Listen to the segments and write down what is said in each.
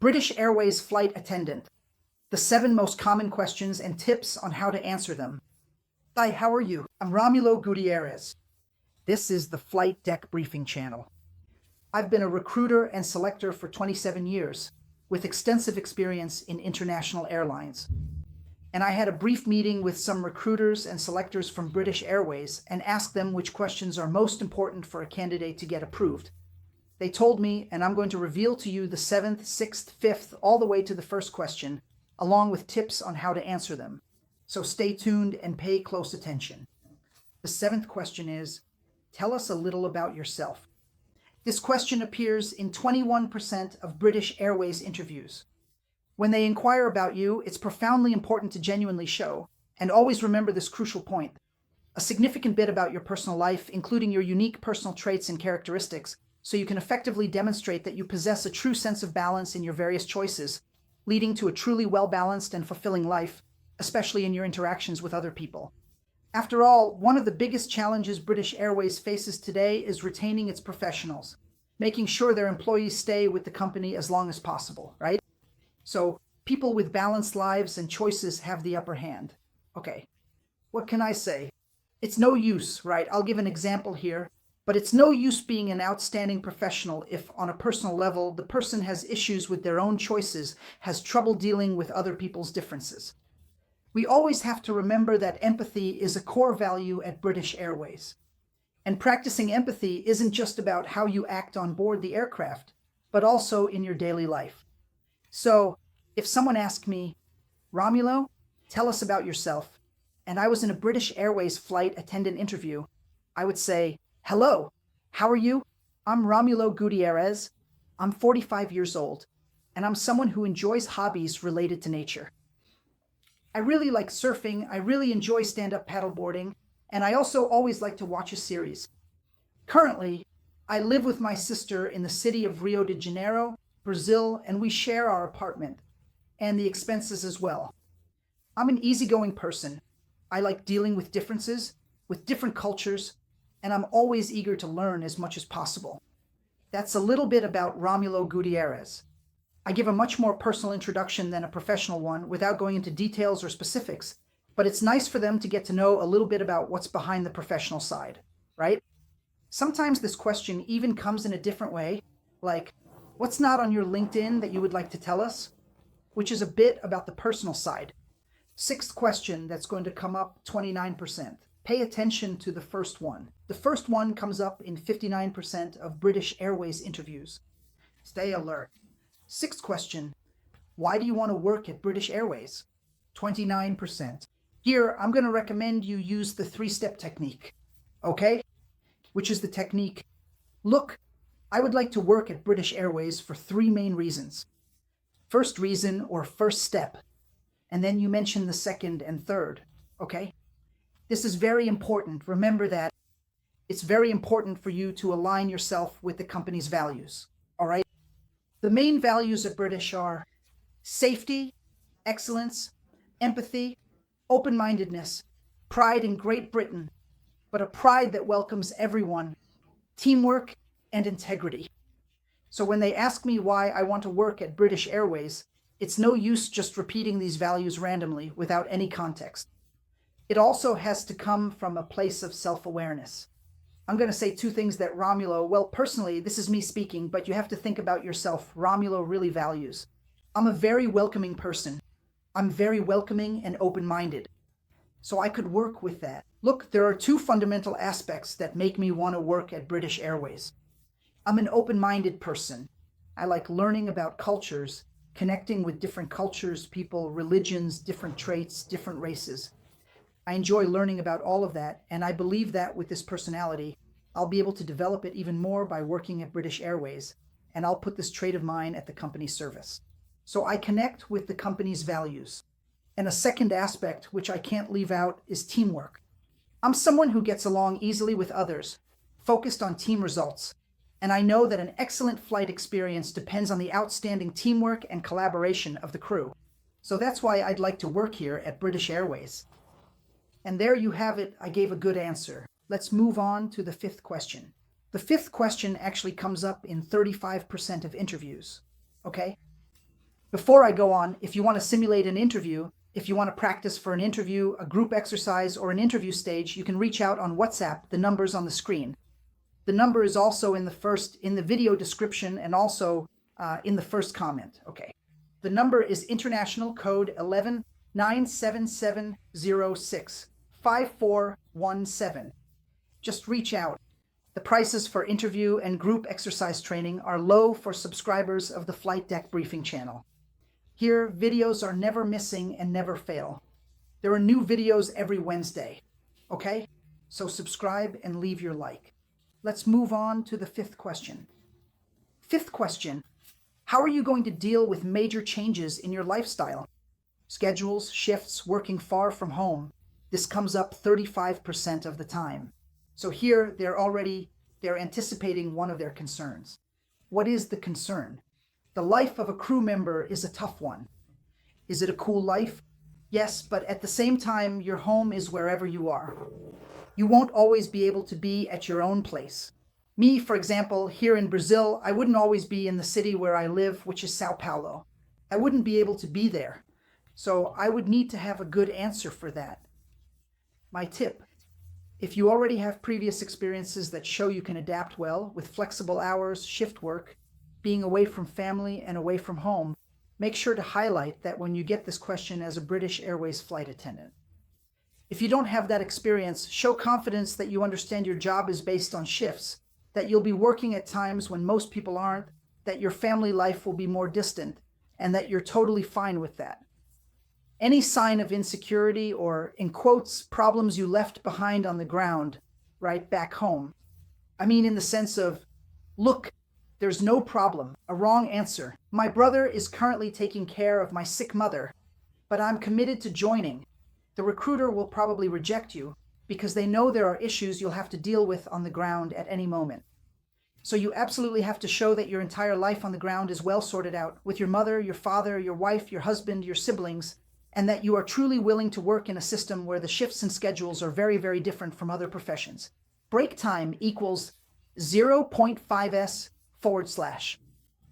British Airways Flight Attendant. The 7 most common questions and tips on how to answer them. Hi, how are you? I'm Romulo Gutierrez. This is the Flight Deck Briefing Channel. I've been a recruiter and selector for 27 years, with extensive experience in international airlines. And I had a brief meeting with some recruiters and selectors from British Airways and asked them which questions are most important for a candidate to get approved. They told me, and I'm going to reveal to you the 7th, 6th, 5th, all the way to the first question, along with tips on how to answer them. So stay tuned and pay close attention. The 7th question is, tell us a little about yourself. This question appears in 21% of British Airways interviews. When they inquire about you, it's profoundly important to genuinely show, and always remember this crucial point, a significant bit about your personal life, including your unique personal traits and characteristics, so you can effectively demonstrate that you possess a true sense of balance in your various choices, leading to a truly well-balanced and fulfilling life, especially in your interactions with other people. After all, one of the biggest challenges British Airways faces today is retaining its professionals, making sure their employees stay with the company as long as possible, right? So people with balanced lives and choices have the upper hand. Okay, what can I say? It's no use, right? I'll give an example here, but it's no use being an outstanding professional if on a personal level, the person has issues with their own choices, has trouble dealing with other people's differences. We always have to remember that empathy is a core value at British Airways. And practicing empathy isn't just about how you act on board the aircraft, but also in your daily life. So if someone asked me, Romulo, tell us about yourself, and I was in a British Airways flight attendant interview, I would say, hello, how are you? I'm Romulo Gutierrez. I'm 45 years old, and I'm someone who enjoys hobbies related to nature. I really like surfing, I really enjoy stand-up paddleboarding, and I also always like to watch a series. Currently, I live with my sister in the city of Rio de Janeiro, Brazil, and we share our apartment, and the expenses as well. I'm an easygoing person. I like dealing with differences, with different cultures, and I'm always eager to learn as much as possible. That's a little bit about Romulo Gutierrez. I give a much more personal introduction than a professional one without going into details or specifics, but it's nice for them to get to know a little bit about what's behind the professional side, right? Sometimes this question even comes in a different way, like, what's not on your LinkedIn that you would like to tell us? Which is a bit about the personal side. 6th question that's going to come up 29%. Pay attention to the first one. The first one comes up in 59% of British Airways interviews. Stay alert. 6th question, why do you want to work at British Airways? 29%. Here, I'm going to recommend you use the 3-step technique, okay? Which is the technique, look, I would like to work at British Airways for 3 main reasons. First reason or first step, and then you mention the second and third, okay? This is very important. Remember that it's very important for you to align yourself with the company's values, all right? The main values at British are safety, excellence, empathy, open-mindedness, pride in Great Britain, but a pride that welcomes everyone, teamwork, and integrity. So when they ask me why I want to work at British Airways, it's no use just repeating these values randomly without any context. It also has to come from a place of self-awareness. I'm going to say 2 things that Romulo, well, personally, this is me speaking, but you have to think about yourself. Romulo really values. I'm a very welcoming person. I'm very welcoming and open-minded. So I could work with that. Look, there are 2 fundamental aspects that make me want to work at British Airways. I'm an open-minded person. I like learning about cultures, connecting with different cultures, people, religions, different traits, different races. I enjoy learning about all of that, and I believe that with this personality, I'll be able to develop it even more by working at British Airways, and I'll put this trait of mine at the company's service. So I connect with the company's values. And a second aspect, which I can't leave out, is teamwork. I'm someone who gets along easily with others, focused on team results, and I know that an excellent flight experience depends on the outstanding teamwork and collaboration of the crew. So that's why I'd like to work here at British Airways. And there you have it. I gave a good answer. Let's move on to the 5th question. The 5th question actually comes up in 35% of interviews. Okay? Before I go on, if you want to simulate an interview, if you want to practice for an interview, a group exercise, or an interview stage, you can reach out on WhatsApp. The number's on the screen. The number is also in the video description and also in the first comment. Okay. The number is international code 11-97706-5417. Just reach out. The prices for interview and group exercise training are low for subscribers of the Flight Deck Briefing channel. Here, videos are never missing and never fail. There are new videos every Wednesday. Okay? So subscribe and leave your like. Let's move on to the fifth question. Fifth question, how are you going to deal with major changes in your lifestyle? Schedules, shifts, working far from home. This comes up 35% of the time. So here, they're anticipating one of their concerns. What is the concern? The life of a crew member is a tough one. Is it a cool life? Yes, but at the same time, your home is wherever you are. You won't always be able to be at your own place. Me, for example, here in Brazil, I wouldn't always be in the city where I live, which is Sao Paulo. I wouldn't be able to be there. So I would need to have a good answer for that. My tip, if you already have previous experiences that show you can adapt well with flexible hours, shift work, being away from family and away from home, make sure to highlight that when you get this question as a British Airways flight attendant. If you don't have that experience, show confidence that you understand your job is based on shifts, that you'll be working at times when most people aren't, that your family life will be more distant, and that you're totally fine with that. Any sign of insecurity or, in quotes, problems you left behind on the ground, right back home. I mean in the sense of, look, there's no problem, a wrong answer. My brother is currently taking care of my sick mother, but I'm committed to joining. The recruiter will probably reject you because they know there are issues you'll have to deal with on the ground at any moment. So you absolutely have to show that your entire life on the ground is well sorted out with your mother, your father, your wife, your husband, your siblings, and that you are truly willing to work in a system where the shifts and schedules are very, very different from other professions. Break time equals 0.5s/.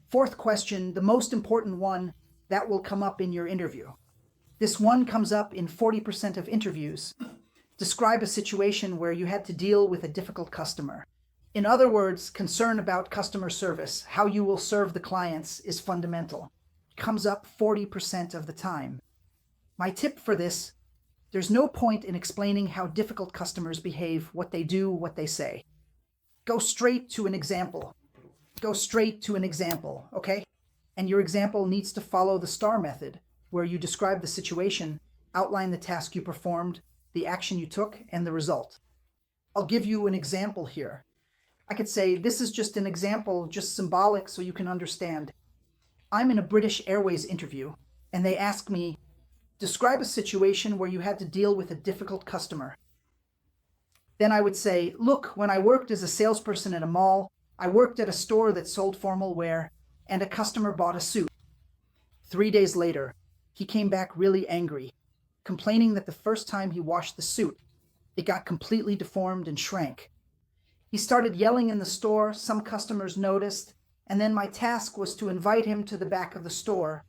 Fourth question, the most important one, that will come up in your interview. This one comes up in 40% of interviews. Describe a situation where you had to deal with a difficult customer. In other words, concern about customer service, how you will serve the clients, is fundamental. It comes up 40% of the time. My tip for this, there's no point in explaining how difficult customers behave, what they do, what they say. Go straight to an example. Okay? And your example needs to follow the STAR method, where you describe the situation, outline the task you performed, the action you took, and the result. I'll give you an example here. I could say, this is just an example, just symbolic so you can understand. I'm in a British Airways interview, and they ask me, describe a situation where you had to deal with a difficult customer. Then I would say, look, when I worked as a salesperson at a mall, I worked at a store that sold formal wear, and a customer bought a suit. 3 days later, he came back really angry, complaining that the first time he washed the suit, it got completely deformed and shrank. He started yelling in the store, some customers noticed, and then my task was to invite him to the back of the store,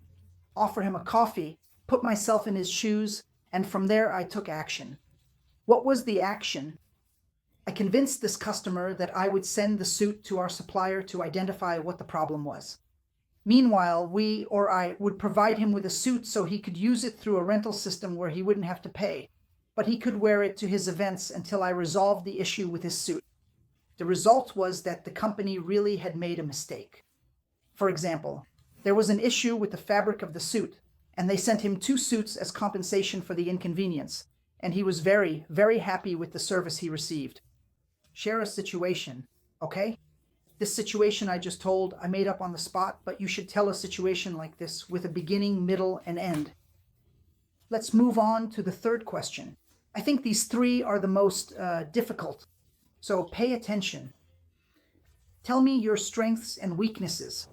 offer him a coffee, put myself in his shoes, and from there I took action. What was the action? I convinced this customer that I would send the suit to our supplier to identify what the problem was. Meanwhile, I would provide him with a suit so he could use it through a rental system where he wouldn't have to pay, but he could wear it to his events until I resolved the issue with his suit. The result was that the company really had made a mistake. For example, there was an issue with the fabric of the suit, and they sent him 2 suits as compensation for the inconvenience, and he was very, very happy with the service he received. Share a situation, okay? This situation I just told, I made up on the spot, but you should tell a situation like this with a beginning, middle, and end. Let's move on to the third question. I think these 3 are the most difficult, so pay attention. Tell me your strengths and weaknesses.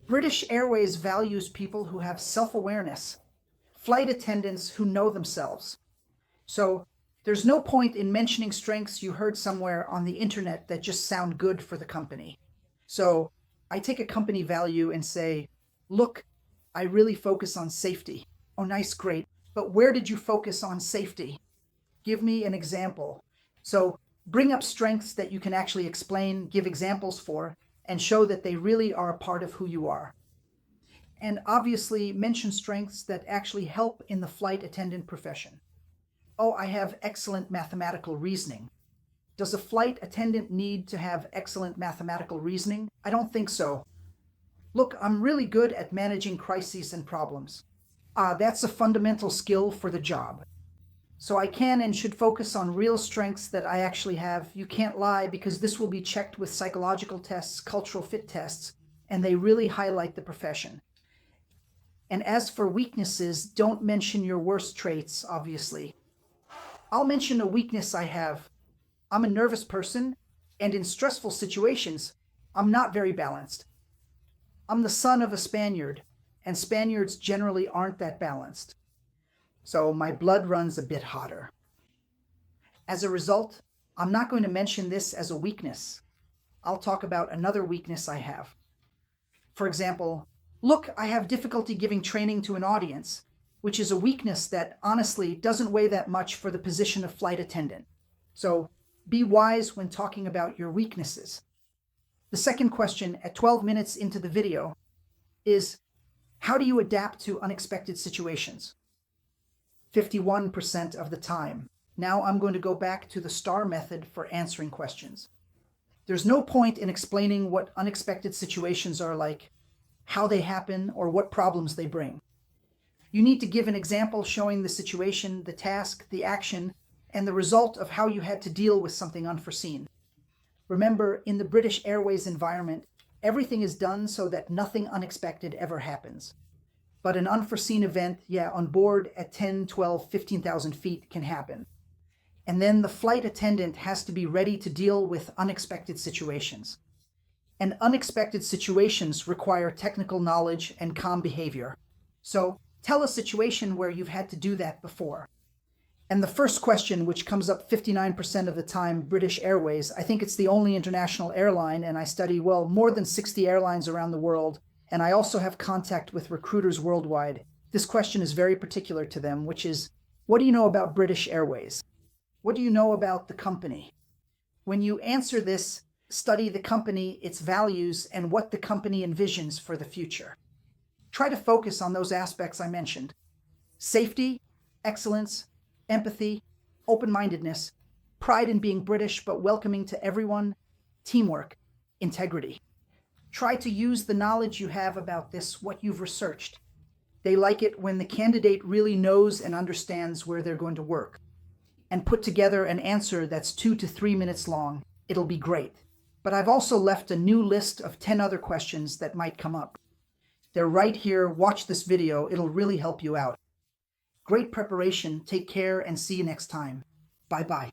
British Airways values people who have self-awareness, flight attendants who know themselves. So there's no point in mentioning strengths you heard somewhere on the internet that just sound good for the company. So I take a company value and say, look, I really focus on safety. Oh, nice, great. But where did you focus on safety? Give me an example. So bring up strengths that you can actually explain, give examples for, and show that they really are a part of who you are. And obviously mention strengths that actually help in the flight attendant profession. Oh, I have excellent mathematical reasoning. Does a flight attendant need to have excellent mathematical reasoning? I don't think so. Look, I'm really good at managing crises and problems. That's a fundamental skill for the job. So I can and should focus on real strengths that I actually have. You can't lie, because this will be checked with psychological tests, cultural fit tests, and they really highlight the profession. And as for weaknesses, don't mention your worst traits, obviously. I'll mention a weakness I have. I'm a nervous person, and in stressful situations, I'm not very balanced. I'm the son of a Spaniard, and Spaniards generally aren't that balanced. So my blood runs a bit hotter. As a result, I'm not going to mention this as a weakness. I'll talk about another weakness I have. For example, look, I have difficulty giving training to an audience, which is a weakness that honestly doesn't weigh that much for the position of flight attendant. So be wise when talking about your weaknesses. The second question at 12 minutes into the video is, how do you adapt to unexpected situations? 51% of the time. Now I'm going to go back to the STAR method for answering questions. There's no point in explaining what unexpected situations are like, how they happen, or what problems they bring. You need to give an example showing the situation, the task, the action, and the result of how you had to deal with something unforeseen. Remember, in the British Airways environment, everything is done so that nothing unexpected ever happens. But an unforeseen event, on board at 10, 12, 15,000 feet can happen. And then the flight attendant has to be ready to deal with unexpected situations. And unexpected situations require technical knowledge and calm behavior. So tell a situation where you've had to do that before. And the first question, which comes up 59% of the time, British Airways, I think it's the only international airline, and I study, more than 60 airlines around the world, and I also have contact with recruiters worldwide. This question is very particular to them, which is, what do you know about British Airways? What do you know about the company? When you answer this, study the company, its values, and what the company envisions for the future. Try to focus on those aspects I mentioned: safety, excellence, empathy, open-mindedness, pride in being British but welcoming to everyone, teamwork, integrity. Try to use the knowledge you have about this, what you've researched. They like it when the candidate really knows and understands where they're going to work. And put together an answer that's 2 to 3 minutes long. It'll be great. But I've also left a new list of 10 other questions that might come up. They're right here. Watch this video. It'll really help you out. Great preparation. Take care and see you next time. Bye-bye.